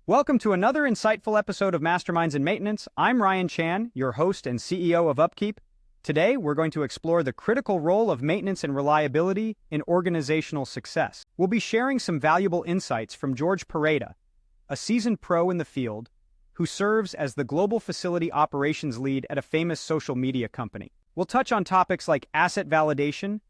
Welcome to another insightful episode of Masterminds in Maintenance. I'm Ryan Chan, your host and CEO of Upkeep. Today, we're going to explore the critical role of maintenance and reliability in organizational success. We'll be sharing some valuable insights from George Pareda, a seasoned pro in the field who serves as the global facility operations lead at a famous social media company. We'll touch on topics like asset validation,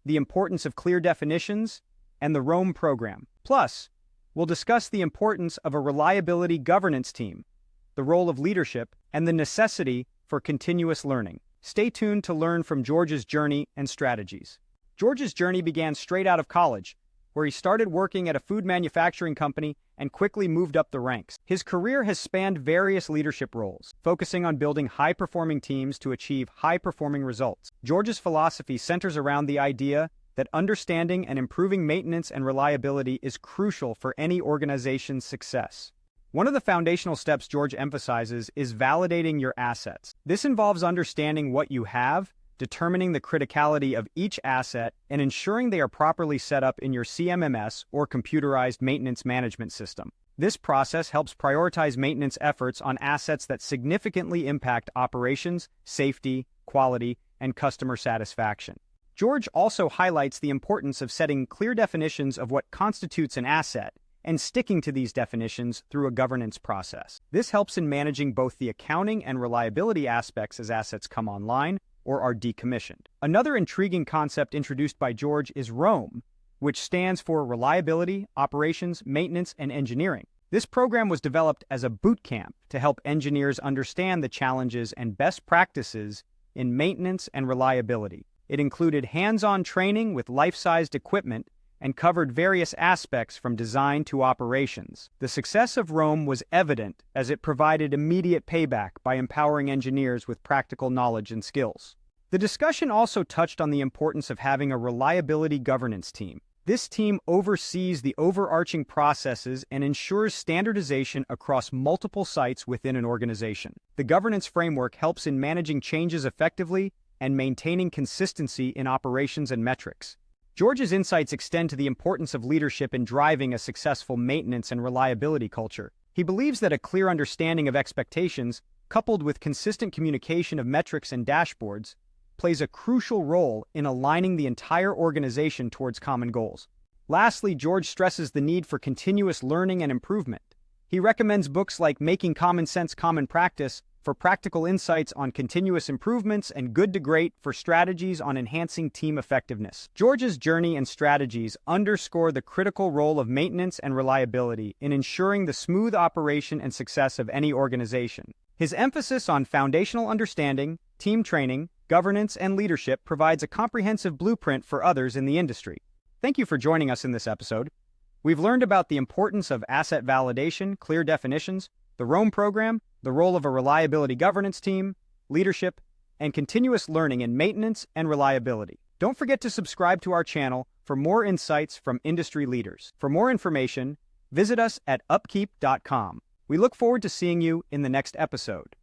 the importance of clear definitions, and the Rome program. Plus, we'll discuss the importance of a reliability governance team, the role of leadership, and the necessity for continuous learning. Stay tuned to learn from George's journey and strategies. George's journey began straight out of college, where he started working at a food manufacturing company and quickly moved up the ranks. His career has spanned various leadership roles, focusing on building high-performing teams to achieve high-performing results. George's philosophy centers around the idea that understanding and improving maintenance and reliability is crucial for any organization's success. One of the foundational steps George emphasizes is validating your assets. This involves understanding what you have, determining the criticality of each asset, and ensuring they are properly set up in your CMMS or computerized maintenance management system. This process helps prioritize maintenance efforts on assets that significantly impact operations, safety, quality, and customer satisfaction. George also highlights the importance of setting clear definitions of what constitutes an asset and sticking to these definitions through a governance process. This helps in managing both the accounting and reliability aspects as assets come online or are decommissioned. Another intriguing concept introduced by George is Rome, which stands for Reliability, Operations, Maintenance, and Engineering. This program was developed as a boot camp to help engineers understand the challenges and best practices in maintenance and reliability. It included hands-on training with life-sized equipment and covered various aspects from design to operations. The success of Rome was evident as it provided immediate payback by empowering engineers with practical knowledge and skills. The discussion also touched on the importance of having a reliability governance team. This team oversees the overarching processes and ensures standardization across multiple sites within an organization. The governance framework helps in managing changes effectively and maintaining consistency in operations and metrics. George's insights extend to the importance of leadership in driving a successful maintenance and reliability culture. He believes that a clear understanding of expectations, coupled with consistent communication of metrics and dashboards, plays a crucial role in aligning the entire organization towards common goals. Lastly, George stresses the need for continuous learning and improvement. He recommends books like Making Common Sense Common Practice for practical insights on continuous improvements and Good to Great for strategies on enhancing team effectiveness. George's journey and strategies underscore the critical role of maintenance and reliability in ensuring the smooth operation and success of any organization. His emphasis on foundational understanding, team training, governance, and leadership provides a comprehensive blueprint for others in the industry. Thank you for joining us in this episode. We've learned about the importance of asset validation, clear definitions, the Rome program, the role of a reliability governance team, leadership, and continuous learning in maintenance and reliability. Don't forget to subscribe to our channel for more insights from industry leaders. For more information, visit us at upkeep.com. We look forward to seeing you in the next episode.